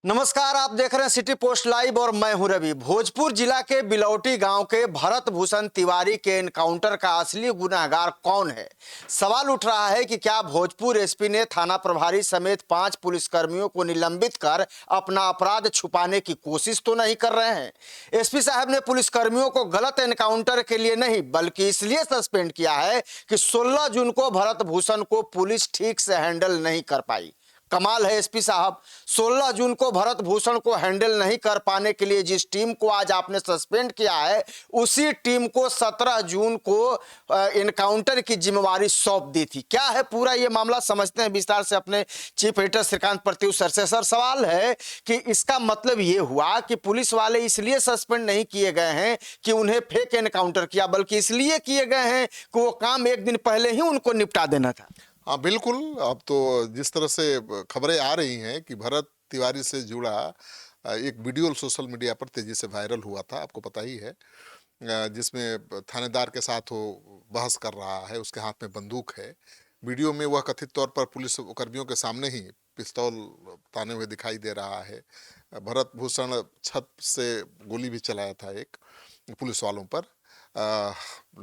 नमस्कार, आप देख रहे हैं सिटी पोस्ट लाइव और मैं हूं रवि। भोजपुर जिला के बिलौटी गांव के भरत भूषण तिवारी के एनकाउंटर का असली गुनहगार कौन है? सवाल उठ रहा है कि क्या भोजपुर एसपी ने थाना प्रभारी समेत 5 पुलिसकर्मियों को निलंबित कर अपना अपराध छुपाने की कोशिश तो नहीं कर रहे हैं? एसपी साहब ने पुलिसकर्मियों को गलत एनकाउंटर के लिए नहीं बल्कि इसलिए सस्पेंड किया है कि 16 जून को भरत भूषण को पुलिस ठीक से हैंडल नहीं कर पाई। कमाल है एसपी साहब, 16 जून को भरत भूषण को हैंडल नहीं कर पाने के लिए जिस टीम को आज आपने सस्पेंड किया है, उसी टीम को 17 जून को एनकाउंटर की जिम्मेवारी सौंप दी थी। क्या है पूरा ये मामला, समझते हैं विस्तार से अपने chief editor Shrikant Pratyush sir से। सर, सवाल है कि इसका मतलब ये हुआ कि पुलिस वाले इसलिए सस्पेंड नहीं किए गए हैं कि उन्हें फेक एनकाउंटर किया, बल्कि इसलिए किए गए हैं कि वो काम एक दिन पहले ही उनको निपटा देना था। हाँ बिल्कुल। अब तो जिस तरह से खबरें आ रही हैं कि भरत तिवारी से जुड़ा एक वीडियो सोशल मीडिया पर तेजी से वायरल हुआ था, आपको पता ही है, जिसमें थानेदार के साथ वो बहस कर रहा है, उसके हाथ में बंदूक है। वीडियो में वह कथित तौर पर पुलिस कर्मियों के सामने ही पिस्तौल ताने हुए दिखाई दे रहा है। भरत भूषण छत से गोली भी चलाया था एक पुलिस वालों पर।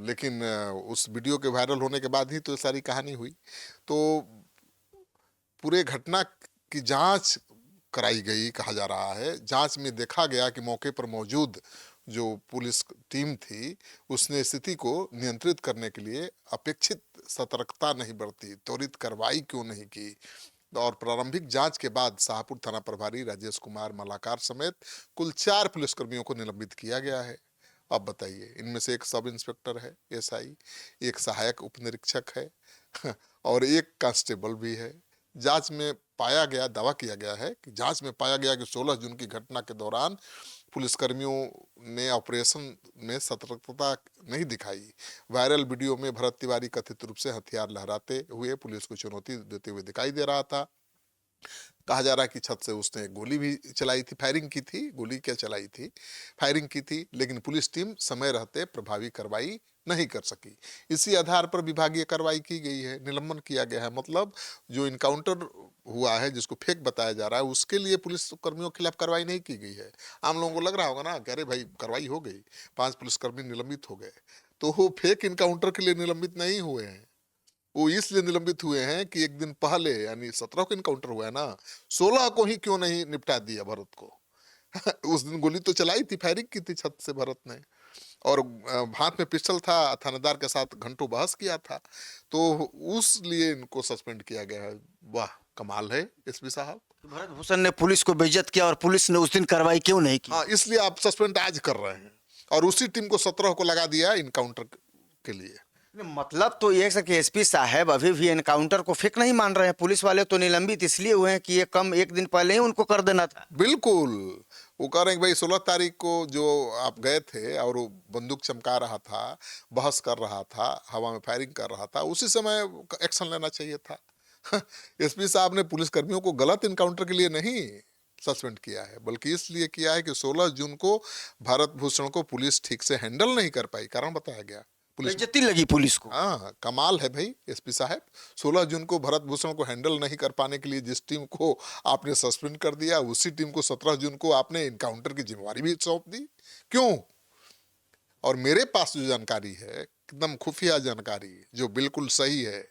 लेकिन उस वीडियो के वायरल होने के बाद ही तो सारी कहानी हुई। तो पूरे घटना की जांच कराई गई कहा जा रहा है। जांच में देखा गया कि मौके पर मौजूद जो पुलिस टीम थी उसने स्थिति को नियंत्रित करने के लिए अपेक्षित सतर्कता नहीं बरती, त्वरित कार्रवाई क्यों नहीं की। और प्रारंभिक जांच के बाद शाहपुर थाना प्रभारी राजेश कुमार मलाकार समेत कुल 4 पुलिसकर्मियों को निलंबित किया गया है। अब बताइए, इनमें से एक सब इंस्पेक्टर है एसआई, एक सहायक उप निरीक्षक है और एक कांस्टेबल भी है। जांच में पाया गया, दावा किया गया है कि जांच में पाया गया कि 16 जून की घटना के दौरान पुलिसकर्मियों ने ऑपरेशन में सतर्कता नहीं दिखाई। वायरल वीडियो में भरत तिवारी कथित रूप से हथियार लहराते हुए पुलिस को चुनौती देते हुए दिखाई दे रहा था। कहा जा रहा है कि छत से उसने गोली भी चलाई थी, फायरिंग की थी, गोली क्या चलाई थी, फायरिंग की थी, लेकिन पुलिस टीम समय रहते प्रभावी कार्रवाई नहीं कर सकी। इसी आधार पर विभागीय कार्रवाई की गई है, निलंबन किया गया है। मतलब जो इनकाउंटर हुआ है जिसको फेक बताया जा रहा है, उसके लिए पुलिस कर्मियों के खिलाफ कार्रवाई नहीं की गई है। आम लोगों को लग रहा होगा ना कि अरे भाई कार्रवाई हो गई, 5 पुलिसकर्मी निलंबित हो गए, तो वो फेक इनकाउंटर के लिए निलंबित नहीं हुए हैं। वो इसलिए निलंबित हुए हैं कि एक दिन पहले यानी 17 को इनकाउंटर हुआ है ना, 16 को ही क्यों नहीं निपटा दिया भरत को उस दिन गोली तो चलाई थी, फायरिंग की थी छत से भरत ने, और हाथ में पिस्टल था, थानेदार के साथ घंटों बहस किया था, तो उस लिए इनको सस्पेंड किया गया है। वाह, कमाल है एसपी साहब। भरत भूषण ने पुलिस को बेइज्जत किया और पुलिस ने उस दिन कार्रवाई क्यों नहीं की? हाँ, इसलिए आप सस्पेंड आज कर रहे हैं और उसी टीम को 17 को लगा दिया इनकाउंटर के लिए। मतलब तो ये है कि एसपी साहब अभी भी एनकाउंटर को फेक नहीं मान रहे हैं। पुलिस वाले तो निलंबित इसलिए हुए हैं कि ये कम एक दिन पहले ही उनको कर देना था। बिल्कुल, वो कह रहे हैं कि भाई 16 तारीख को जो आप गए थे और वो बंदूक चमका रहा था, बहस कर रहा था, हवा में फायरिंग कर रहा था, उसी समय एक्शन लेना चाहिए था एसपी साहब ने पुलिस कर्मियों को गलत इनकाउंटर के लिए नहीं सस्पेंड किया है, बल्कि इसलिए किया है कि 16 जून को भरत भूषण को पुलिस ठीक से हैंडल नहीं कर पाई, कारण बताया गया। बेइज्जती लगी पुलिस को। हाँ, कमाल है भाई एसपी साहब। 16 जून को भरत भूषण को हैंडल नहीं कर पाने के लिए जिस टीम को आपने सस्पेंड कर दिया, उसी टीम को 17 जून को आपने इनकाउंटर की जिम्मेवारी भी सौंप दी। क्यों? और मेरे पास जो जानकारी है, एकदम खुफिया जानकारी जो बिल्कुल सही है,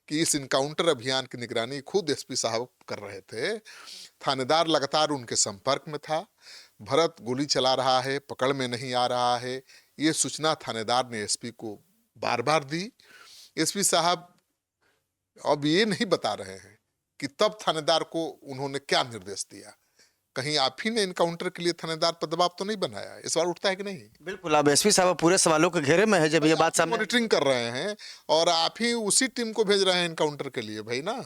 कि इस इनकाउंटर अभियान की निगरानी खुद एसपी साहब कर रहे थे। थानेदार लगातार उनके संपर्क में था। भरत गोली चला रहा है, पकड़ में नहीं आ रहा है, ये सूचना थानेदार ने एसपी को बार बार दी। एसपी साहब अब ये नहीं बता रहे हैं कि तब थानेदार को उन्होंने क्या निर्देश दिया। कहीं आप ही ने इनकाउंटर के लिए थानेदार पर दबाव तो नहीं बनाया? इस सवाल उठता है कि नहीं? बिल्कुल, अब एसपी साहब पूरे सवालों के घेरे में है जब ये बात सामने। मॉनिटरिंग कर रहे हैं और आप ही उसी टीम को भेज रहे हैं इनकाउंटर के लिए, भाई ना।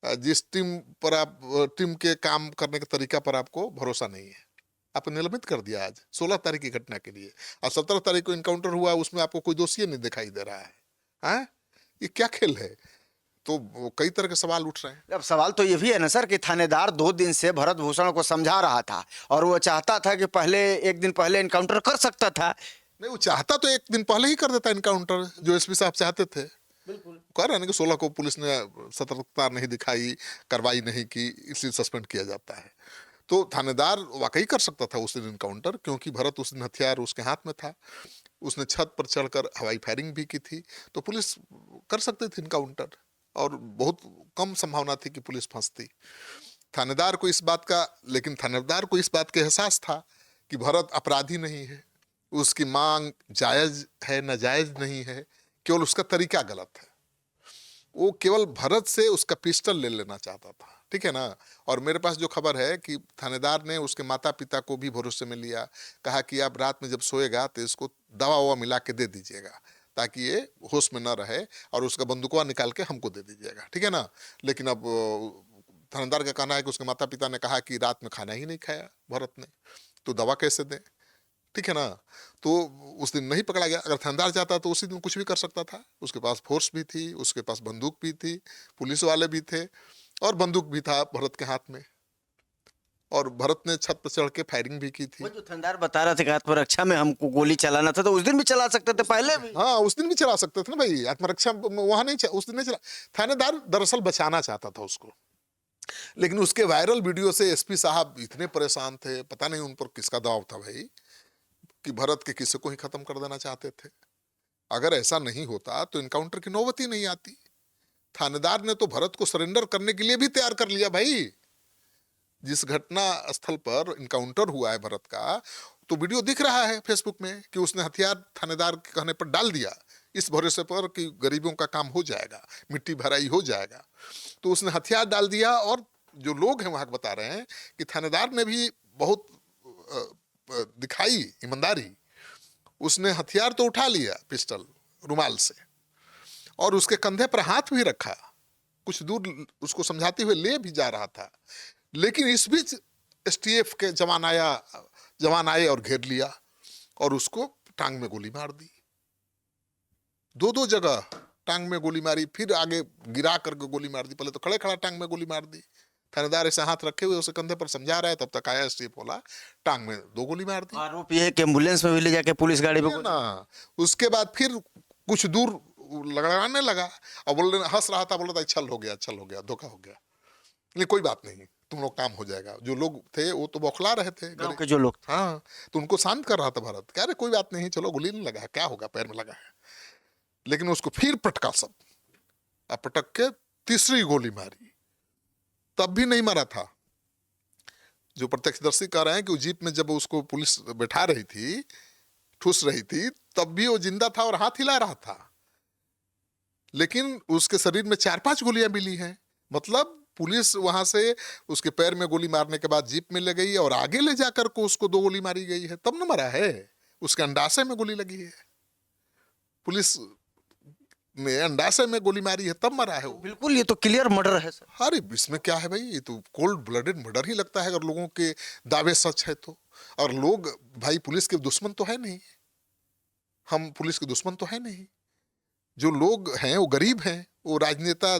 जिस टीम पर आप, टीम के काम करने के तरीका पर आपको भरोसा नहीं है, आपको निलंबित कर दिया आज 16 तारीख की घटना के लिए, और 17 तारीख को इनकाउंटर हुआ, उसमें आपको कोई दोषी नहीं दिखाई दे रहा है। हैं? ये क्या खेल है? तो कई तरह के सवाल उठ रहे हैं। अब सवाल तो ये भी है ना सर कि थानेदार 2 दिन से भरत भूषण को समझा रहा था और वो चाहता था कि पहले एक दिन पहले एनकाउंटर कर सकता था। नहीं, वो चाहता तो एक दिन पहले ही कर देता इनकाउंटर, जो एसपी साहब चाहते थे। बिल्कुल, कह रहे हैं ना कि 16 को पुलिस ने सतर्कता नहीं दिखाई, कार्रवाई नहीं की, इसलिए सस्पेंड किया जाता है। तो थानेदार वाकई कर सकता था उस दिन इनकाउंटर, क्योंकि भरत उस दिन हथियार उसके हाथ में था। उसने छत पर चढ़कर हवाई फायरिंग भी की थी, तो पुलिस कर सकती थी इनकाउंटर, और बहुत कम संभावना थी कि पुलिस फंसती। थानेदार को इस बात का लेकिन थानेदार को इस बात का एहसास था कि भरत अपराधी नहीं है, उसकी मांग जायज है नाजायज नहीं है, केवल उसका तरीका गलत है। वो केवल भरत से उसका पिस्टल ले लेना चाहता था, ठीक है ना। और मेरे पास जो खबर है कि थानेदार ने उसके माता पिता को भी भरोसे में लिया, कहा कि आप रात में जब सोएगा तो इसको दवा ववा मिला के दे दीजिएगा ताकि ये होश में न रहे, और उसका बंदूकवा निकाल के हमको दे दीजिएगा, ठीक है ना। लेकिन अब थानेदार का कहना है कि उसके माता पिता ने कहा कि रात में खाना ही नहीं खाया भरत ने, तो दवा कैसे दें, ठीक है ना। तो उस दिन नहीं पकड़ा गया। अगर थानेदार चाहता तो उसी दिन कुछ भी कर सकता था। उसके पास फोर्स भी थी, उसके पास बंदूक भी थी, पुलिस वाले भी थे, और बंदूक भी था भरत के हाथ में, और भरत ने छत पर चढ़ के फायरिंग भी की थी। वो जो थानेदार बता रहा था कि आत्मरक्षा में हमको गोली चलाना था, तो उस दिन भी चला सकते थे, पहले भी। हाँ, उस दिन भी चला सकते थे ना भाई, आत्मरक्षा वहां नहीं उस दिन नहीं चला। थानेदार दरअसल बचाना चाहता था उसको, लेकिन उसके वायरल वीडियो से एसपी साहब इतने परेशान थे, पता नहीं उन पर किसका दबाव था भाई, कि भरत के किस्से को ही खत्म कर देना चाहते थे। अगर ऐसा नहीं होता तो इनकाउंटर की नौबत ही नहीं आती। थानेदार ने तो भरत को सरेंडर करने के लिए भी तैयार कर लिया भाई। जिस घटना स्थल पर इनकाउंटर हुआ है भरत का, तो वीडियो दिख रहा है फेसबुक में कि उसने हथियार थानेदार के कहने पर डाल दिया, इस भरोसे पर कि गरीबों का काम हो जाएगा, मिट्टी भराई हो जाएगा। तो उसने हथियार डाल दिया, और जो लोग हैं वहां बता रहे हैं कि थानेदार ने भी बहुत दिखाई ईमानदारी। उसने हथियार तो उठा लिया पिस्टल रुमाल से, और उसके कंधे पर हाथ भी रखा, कुछ दूर उसको समझाते हुए ले भी जा रहा था। लेकिन इस बीच एसटीएफ के जवान आए और घेर लिया, और उसको टांग में गोली मार दी। दो जगह टांग में गोली मारी, फिर आगे गिरा करके गोली मार दी। पहले तो खड़े खड़ा टांग में गोली मार दी। थानेदार ऐसे हाथ रखे हुए उसे कंधे पर समझा रहा है, तब तक आया एसटीएफ वाला, टांग में 2 गोली मार दी। आरोप ये है कि एम्बुलेंस में भी ले जाके पुलिस गाड़ी पे ना, उसके बाद फिर कुछ दूर लगाने लगा, और हंस रहा था, बोल रहा था छल हो गया, धोखा हो गया। नहीं, कोई बात नहीं, तुम लोग काम हो जाएगा। जो लोग थे वो तो बौखला रहे थे, गांव के जो लोग। हाँ, तो उनको शांत कर रहा था भरत, कह रहे कोई बात नहीं, चलो गोली नहीं लगा है, क्या होगा, पैर में लगा है। लेकिन उसको फिर पटका सब, अब पटक के तीसरी गोली मारी, तब भी नहीं मरा था। जो प्रत्यक्षदर्शी कह रहे हैं कि वो जीप में जब उसको पुलिस बैठा रही थी, ठूस रही थी, तब भी वो जिंदा था और हाथ हिला रहा था। लेकिन उसके शरीर में 4-5 गोलियां मिली हैं। मतलब पुलिस वहां से उसके पैर में गोली मारने के बाद जीप में ले गई, और आगे ले जाकर को उसको 2 गोली मारी गई है, तब न मरा है। उसके अंडाशय में गोली लगी है, पुलिस ने अंडाशय में गोली मारी है, तब मरा है वो। बिल्कुल, ये तो क्लियर मर्डर है सर। अरे इसमें क्या है भाई, ये तो कोल्ड ब्लडेड मर्डर ही लगता है, अगर लोगों के दावे सच है तो। और लोग भाई पुलिस के दुश्मन तो है नहीं, हम पुलिस के दुश्मन तो है नहीं। जो लोग हैं वो गरीब हैं, वो राजनेता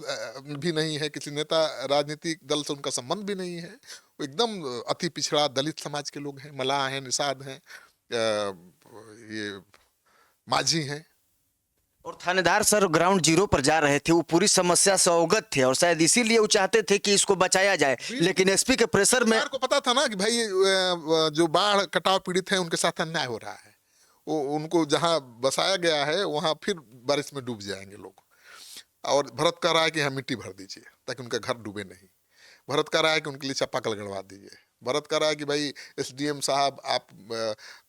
भी नहीं है, किसी नेता राजनीतिक दल से उनका संबंध भी नहीं है। वो एकदम अति पिछड़ा दलित समाज के लोग हैं, मलाह हैं, निषाद हैं, ये माझी हैं। और थानेदार सर ग्राउंड जीरो पर जा रहे थे, वो पूरी समस्या से अवगत थे, और शायद इसीलिए वो चाहते थे कि इसको बचाया जाए। लेकिन एसपी के प्रेशर में को पता था ना कि भाई जो बाढ़ कटाव पीड़ित हैं उनके साथ अन्याय हो रहा है, वो उनको जहां बसाया गया है वहां फिर बारिश में डूब जाएंगे लोग। और भरत कह रहा है कि यहाँ मिट्टी भर दीजिए ताकि उनका घर डूबे नहीं। भरत कह रहा है कि उनके लिए चापाकल गड़वा दीजिए। भरत कह रहा है कि भाई एसडीएम साहब, आप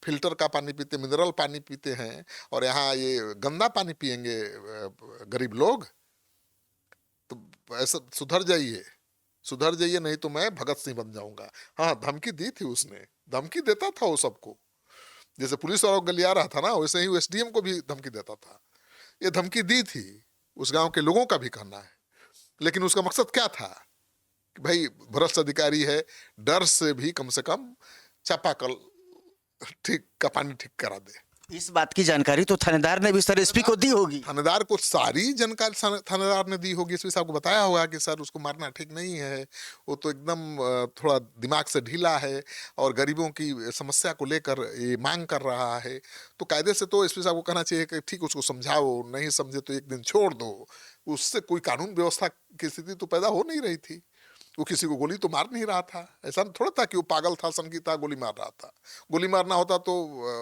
फिल्टर का पानी पीते, मिनरल पानी पीते हैं, और यहाँ ये गंदा पानी पियेंगे गरीब लोग, तो ऐसा सुधर जाइए, नहीं तो मैं भगत सिंह बन जाऊंगा। हाँ, धमकी दी थी उसने, धमकी देता था वो सबको, जैसे पुलिस वालों को गलिया रहा था ना, वैसे ही वो एसडीएम को भी धमकी देता था। ये धमकी दी थी, उस गांव के लोगों का भी कहना है। लेकिन उसका मकसद क्या था कि भाई भ्रष्ट अधिकारी है, डर से भी कम से कम चापाकल ठीक का पानी ठीक करा दे। इस बात की जानकारी तो थानेदार ने भी सर एसपी को दी होगी। थानेदार को सारी जानकारी थानेदार ने दी होगी। एसपी साहब को बताया होगा कि सर उसको मारना ठीक नहीं है, वो तो एकदम थोड़ा दिमाग से ढीला है, और गरीबों की समस्या को लेकर ये मांग कर रहा है। तो कायदे से तो एसपी साहब को कहना चाहिए कि ठीक उसको समझाओ, नहीं समझे तो एक दिन छोड़ दो। उससे कोई कानून व्यवस्था की स्थिति तो पैदा हो नहीं रही थी। वो किसी को गोली तो मार नहीं रहा था, ऐसा थोड़ा था कि वो पागल था, सनकी था, गोली मार रहा था। गोली मारना होता तो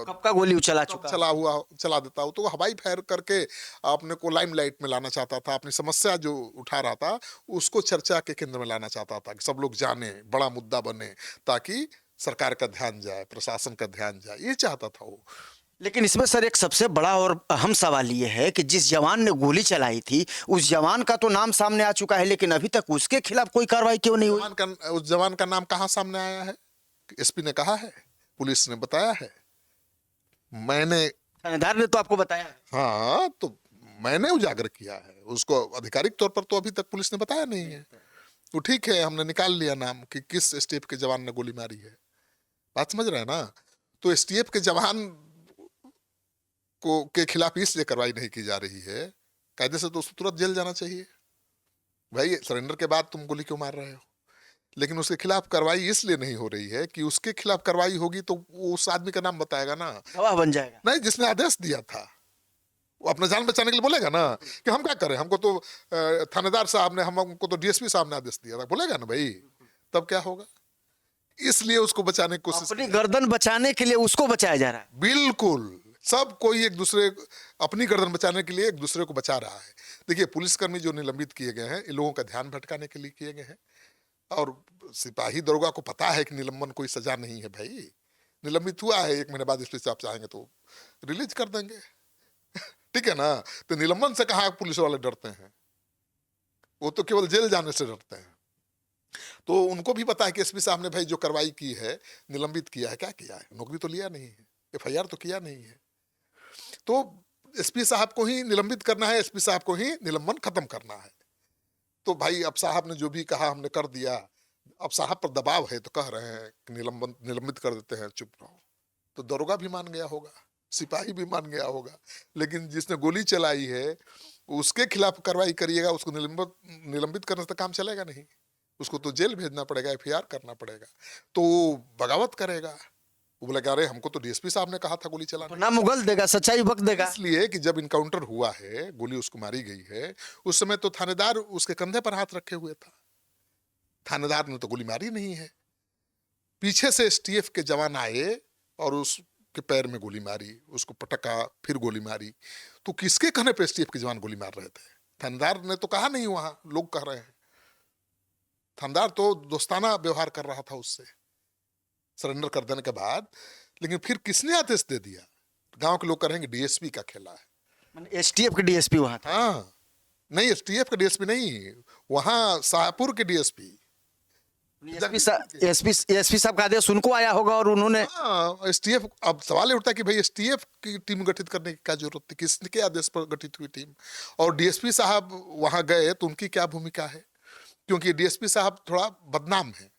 कब का गोली चला कब चुका चला हुआ चला देता। वो तो हवाई फायर करके अपने को लाइमलाइट में लाना चाहता था, अपनी समस्या जो उठा रहा था उसको चर्चा के केंद्र में लाना चाहता था कि सब लोग जाने, बड़ा मुद्दा बने, ताकि सरकार का ध्यान जाए, प्रशासन का ध्यान जाए, ये चाहता था वो। लेकिन इसमें सर एक सबसे बड़ा और अहम सवाल ये है कि जिस जवान ने गोली चलाई थी उस जवान का तो नाम सामने आ चुका है, लेकिन अभी तक उसके खिलाफ कोई कार्रवाई क्यों नहीं हुई? उस जवान का नाम कहाँ सामने आया है? एसपी ने कहा है, पुलिस ने बताया है, मैंने, थानेदार ने तो आपको बताया है। हाँ तो मैंने उजागर किया है उसको। आधिकारिक तौर पर तो अभी तक पुलिस ने बताया नहीं है। तो ठीक है, हमने निकाल लिया नाम कि किस एसटीएफ के जवान ने गोली मारी है। बात समझ रहे हैं ना? तो एसटीएफ के जवान को के खिलाफ इसलिए कार्रवाई नहीं की जा रही है, कायदे से तो उसको तुरंत जेल जाना चाहिए। भाई सरेंडर के बाद तुम गोली क्यों मार रहे हो? लेकिन उसके खिलाफ कार्रवाई इसलिए नहीं हो रही है कि उसके खिलाफ कार्रवाई होगी तो वो उस आदमी का नाम बताएगा ना, गवाह बन जाएगा। नहीं जिसने आदेश दिया था। वो अपना जान बचाने के लिए बोलेगा ना कि हम क्या करें, हमको तो थानेदार साहब ने, हमको तो डीएसपी साहब ने आदेश दिया था, बोलेगा ना भाई। तब क्या होगा? इसलिए उसको बचाने की कोशिश अपनी गर्दन बचाने के लिए उसको बचाया जा रहा है। बिल्कुल। सब कोई एक दूसरे, अपनी गर्दन बचाने के लिए एक दूसरे को बचा रहा है। देखिए पुलिसकर्मी जो निलंबित किए गए हैं, इन लोगों का ध्यान भटकाने के लिए किए गए हैं। और सिपाही दरोगा को पता है कि निलंबन कोई सजा नहीं है भाई। निलंबित हुआ है, 1 महीने बाद इसलिए आप चाहेंगे तो रिलीज कर देंगे। ठीक है ना? तो निलंबन से कहा पुलिस वाले डरते हैं? वो तो केवल जेल जाने से डरते हैं। तो उनको भी पता है कि एसपी साहब ने भाई जो कार्रवाई की है, निलंबित किया है, क्या किया है? नौकरी तो लिया नहीं है, एफआईआर तो किया नहीं है। तो एसपी साहब को ही निलंबित करना है, एसपी साहब को ही निलंबन खत्म करना है। तो भाई अब साहब ने जो भी कहा हमने कर दिया, अब साहब पर दबाव है तो कह रहे हैं कि निलंबित कर देते हैं, चुप रहो। तो दरोगा भी मान गया होगा, सिपाही भी मान गया होगा, लेकिन जिसने गोली चलाई है उसके खिलाफ कार्रवाई करिएगा, उसको निलंबित करने से काम चलेगा नहीं। उसको तो जेल भेजना पड़ेगा, एफआईआर करना पड़ेगा। तो वो बगावत करेगा, वो बोलेगा अरे हमको तो डीएसपी साहब ने कहा था गोली तो चलाने। ना मुगल देगा, सच्चाई बक देगा। इसलिए कि जब इनकाउंटर हुआ है, गोली उसको मारी गई है, उस समय तो थानेदार उसके कंधे पर हाथ रखे हुए था। थानेदार ने तो गोली मारी नहीं है। पीछे से एसटीएफ के जवान आए और उसके पैर में गोली मारी, उसको पटका, फिर गोली मारी। तो किसके कहने पे एसटीएफ के जवान गोली मार रहे थे? थानेदार ने तो कहा नहीं, वहां लोग कह रहे हैं। थानेदार तो दोस्ताना व्यवहार कर रहा था उससे सरेंडर कर देने के बाद। लेकिन फिर किसने आदेश दे दिया? गांव के लोग कह रहे हैं कि डीएसपी का खेला है। एसटीएफ के डीएसपी वहां था। हाँ, नहीं एसटीएफ के डीएसपी नहीं, वहां शाहपुर के डीएसपी। एसपी साहब का आदेश उनको आया होगा और उन्होंने। हाँ एसटीएफ। अब सवाल ये उठता है कि भाई एसटीएफ की टीम गठित करने की क्या जरूरत थी? किसके आदेश पर गठित हुई टीम? और डीएसपी साहब वहां गए तो उनकी क्या भूमिका है? क्योंकि डीएसपी साहब थोड़ा बदनाम है।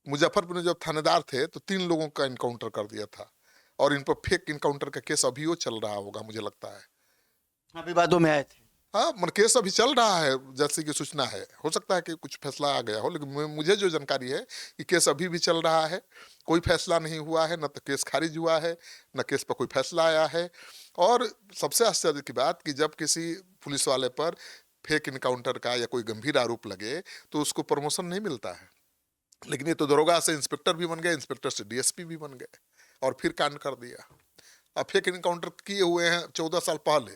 मुजफ्फरपुर में जब थानेदार थे तो 3 लोगों का इनकाउंटर कर दिया था, और इन पर फेक इनकाउंटर का केस अभी वो चल रहा होगा, मुझे लगता है। हाँ, विवादों में आए थे। हाँ मन केस अभी चल रहा है, जैसे कि सूचना है। हो सकता है कि कुछ फैसला आ गया हो, लेकिन मुझे जो जानकारी है कि केस अभी भी चल रहा है, कोई फैसला नहीं हुआ है, न तो केस खारिज हुआ है, न केस पर कोई फैसला आया है। और सबसे आश्चर्य की बात कि जब किसी पुलिस वाले पर फेक इनकाउंटर का या कोई गंभीर आरोप लगे तो उसको प्रमोशन नहीं मिलता है। लेकिन ये तो दरोगा से इंस्पेक्टर भी बन गए, इंस्पेक्टर से डीएसपी भी बन गए, और फिर कांड कर दिया। अब फेक इनकाउंटर किए हुए हैं 14 साल पहले,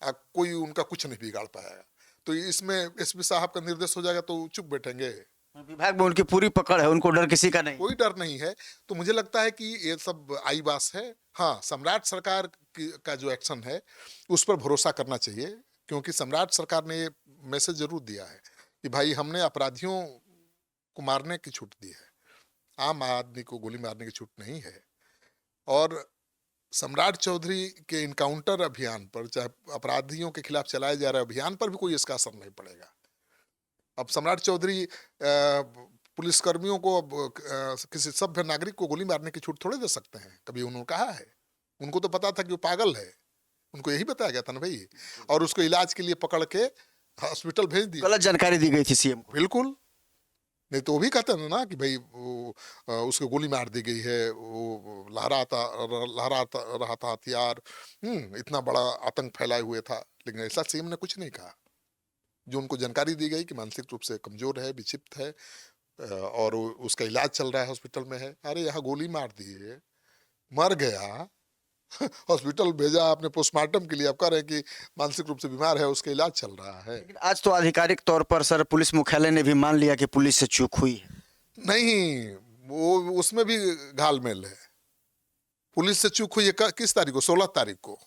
कोई उनका कुछ नहीं बिगाड़ पाएगा। तो इसमें एसपी साहब का निर्देश हो जाएगा तो चुप बैठेंगे? विभाग में उनकी पूरी पकड़ है, उनको डर किसी का नहीं। कोई डर नहीं है। तो मुझे लगता है कि ये सब आई बात है। हाँ, सम्राट सरकार का जो एक्शन है उस पर भरोसा करना चाहिए, क्योंकि सम्राट सरकार ने ये मैसेज जरूर दिया है कि भाई हमने अपराधियों को मारने की छूट दी है, आम आदमी को गोली मारने की छूट नहीं है। और सम्राट चौधरी के इनकाउंटर अभियान पर, चाहे अपराधियों के खिलाफ चलाए जा रहे अभियान पर भी कोई इसका असर नहीं पड़ेगा। अब सम्राट चौधरी पुलिसकर्मियों को किसी सभ्य नागरिक को गोली मारने की छूट थोड़े दे सकते हैं? कभी उन्होंने कहा है? उनको तो पता था कि वो पागल है, उनको यही बताया गया था ना भाई। और उसको इलाज के लिए पकड़ के हॉस्पिटल भेज दिया। गलत जानकारी दी गई थी सीएम को। बिल्कुल, नहीं तो वो भी कहते हैं ना कि भाई उसको गोली मार दी गई है, वो लहराता रहा था हथियार, इतना बड़ा आतंक फैलाए हुए था। लेकिन ऐसा सीएम ने कुछ नहीं कहा। जो उनको जानकारी दी गई कि मानसिक रूप से कमजोर है, विक्षिप्त है, और उसका इलाज चल रहा है, हॉस्पिटल में है। अरे यहाँ गोली मार दी है, मर गया, हॉस्पिटल भेजा आपने पोस्टमार्टम के लिए, आप कह रहे हैं कि मानसिक रूप से बीमार है, उसका इलाज चल रहा है। लेकिन आज तो आधिकारिक तौर पर सर पुलिस मुख्यालय ने भी मान लिया कि पुलिस से चूक हुई है। नहीं, वो उसमें भी घालमेल है। पुलिस से चूक हुई है किस तारीख को? 16 तारीख को।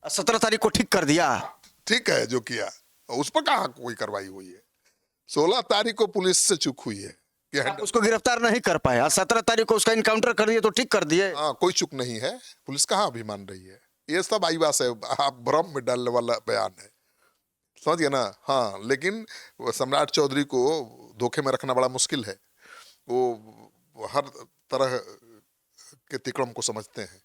17 तारीख को ठीक कर दिया। ठीक है जो किया, उस पर कहाँ कोई कार्रवाई हुई है? 16 तारीख को पुलिस से चूक हुई है कि आप उसको गिरफ्तार नहीं कर पाए, आज 17 तारीख को उसका इनकाउंटर कर दिए तो ठीक कर दिए। हाँ, कोई चूक नहीं है। पुलिस कहाँ अभी मान रही है? ये सब आईवास है, आप भ्रम में डालने वाला बयान है, समझ गए ना? हाँ, लेकिन सम्राट चौधरी को धोखे में रखना बड़ा मुश्किल है। वो हर तरह के तिकड़म को समझते हैं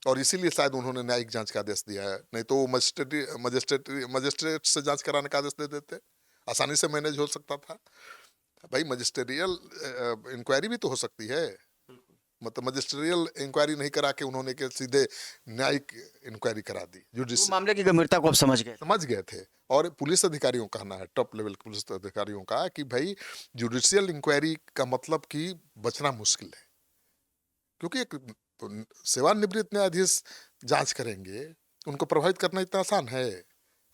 और इसीलिए शायद उन्होंने न्यायिक जांच का आदेश दिया है। नहीं तो वो मजिस्ट्रेट से जांच कराने का आदेश दे देते, आसानी से मैनेज हो सकता था। भाई मजिस्ट्रियल इंक्वायरी भी तो हो सकती है, मतलब मजिस्ट्रियल इंक्वायरी नहीं करा के उन्होंने के सीधे न्यायिक इंक्वायरी करा दी। वो मामले की गंभीरता को आप समझ गए थे। और पुलिस अधिकारियों का कहना है, टॉप लेवल पुलिस अधिकारियों का, कि भाई जुडिशियल इंक्वायरी का मतलब कि बचना मुश्किल है, क्योंकि एक तो सेवानिवृत्त न्यायाधीश जांच करेंगे, उनको प्रभावित करना इतना आसान है।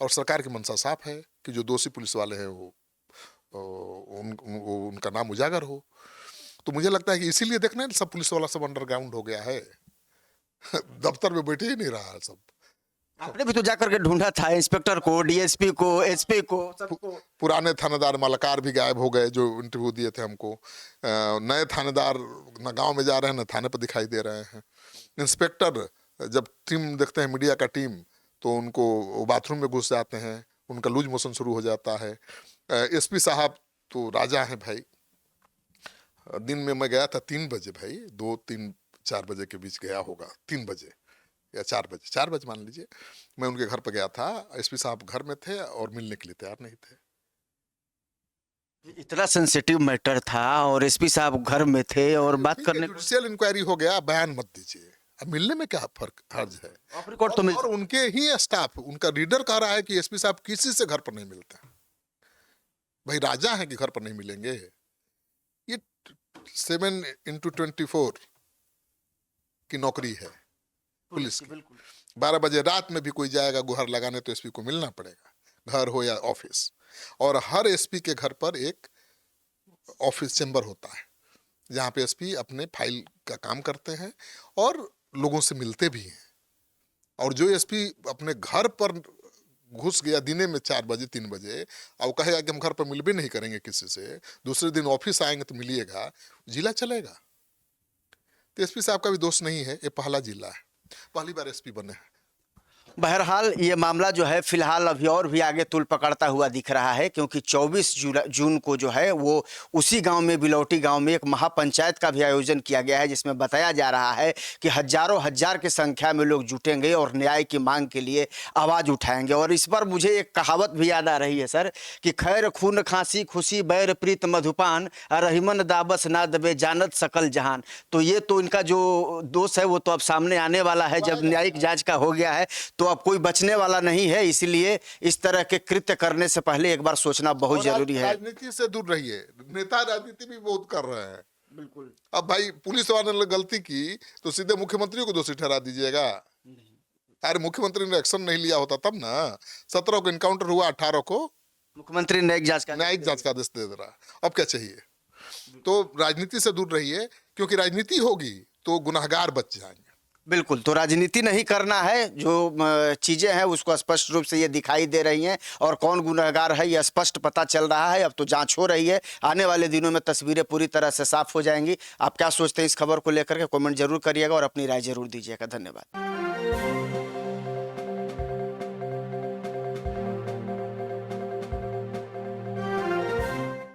और सरकार की मंशा साफ है कि जो दोषी पुलिस वाले हैं वो उनका नाम उजागर हो। तो मुझे लगता है कि इसीलिए देखना है सब पुलिस वाला सब अंडरग्राउंड हो गया है, दफ्तर में बैठे ही नहीं रहा है सब। आपने भी तो जाकर के ढूंढा था इंस्पेक्टर को, डीएसपी को, एसपी को, सबको। पुराने थानेदार मलकार भी गायब हो गए जो इंटरव्यू दिए थे हमको। नए थानेदार न गांव में जा रहे हैं न थाने पर दिखाई दे रहे हैं। इंस्पेक्टर जब टीम देखते हैं, मीडिया का टीम, तो उनको बाथरूम में घुस जाते हैं, उनका लूज मोशन शुरू हो जाता है। एसपी साहब तो राजा हैं भाई। दिन में मैं गया था 3 बजे भाई, 2, 3, 4 बजे के बीच गया होगा, 3 बजे या 4 बजे मान लीजिए। मैं उनके घर पर गया था, एसपी साहब घर में थे और मिलने के लिए तैयार नहीं थे। इतना सेंसिटिव मैटर था और एसपी साहब घर में थे और बात करने को। जुडिशियल इंक्वायरी हो गया, बयान मत दीजिए, अब मिलने में क्या फर्क हर्ज है? ऑफ रिकॉर्ड तो और उनके ही स्टाफ, उनका रीडर कह रहा है कि एसपी साहब किसी से घर पर नहीं मिलते। भाई राजा है कि घर पर नहीं मिलेंगे? ये 7x24 की नौकरी है पुलिस की। 12 बजे रात में भी कोई जाएगा गुहार लगाने तो एसपी को मिलना पड़ेगा, घर हो या ऑफिस। और हर एसपी के घर पर एक ऑफिस चेंबर होता है जहाँ पे एसपी अपने फाइल का काम करते हैं और लोगों से मिलते भी हैं। और जो एसपी अपने घर पर घुस गया दिने में 4 बजे 3 बजे और कहेगा कि हम घर पर मिल भी नहीं करेंगे किसी से, दूसरे दिन ऑफिस आएंगे तो मिलिएगा, जिला चलेगा। तो एसपी साहब का भी दोष नहीं है, ये पहला जिला है, पहली बार एसपी बने हैं। बहरहाल ये मामला जो है फिलहाल अभी और भी आगे तूल पकड़ता हुआ दिख रहा है, क्योंकि 24 जून को जो है वो उसी गांव में, बिलौटी गांव में एक महापंचायत का भी आयोजन किया गया है, जिसमें बताया जा रहा है कि हजारों हजार की संख्या में लोग जुटेंगे और न्याय की मांग के लिए आवाज़ उठाएंगे। और इस पर मुझे एक कहावत भी याद आ रही है सर, कि खैर खून खांसी खुशी बैर प्रीत मधुपान, रहीमन दाबस ना दबे जानत सकल जहान। तो ये तो इनका जो दोष है वो तो अब सामने आने वाला है जब न्यायिक जांच का हो गया है, तो अब कोई बचने वाला नहीं है। इसलिए इस तरह के कृत्य करने से पहले एक बार सोचना बहुत जरूरी है। राजनीति से दूर रहिए, नेता राजनीति भी बहुत कर रहे हैं। बिल्कुल। अब भाई पुलिस वाले ने गलती की तो सीधे मुख्यमंत्री को दोषी ठहरा दीजिएगा? अरे मुख्यमंत्री ने एक्शन नहीं लिया होता तब ना। 17 को इनकाउंटर हुआ, 18 को मुख्यमंत्री न्यायिक जांच का आदेश दे रहा। अब क्या चाहिए? तो राजनीति से दूर रहिए, क्योंकि राजनीति होगी तो गुनाहगार बच जाएंगे। बिल्कुल, तो राजनीति नहीं करना है, जो चीज़ें हैं उसको स्पष्ट रूप से ये दिखाई दे रही हैं और कौन गुनहगार है ये स्पष्ट पता चल रहा है। अब तो जांच हो रही है, आने वाले दिनों में तस्वीरें पूरी तरह से साफ हो जाएंगी। आप क्या सोचते हैं इस खबर को लेकर के कमेंट जरूर करिएगा और अपनी राय जरूर दीजिएगा। धन्यवाद।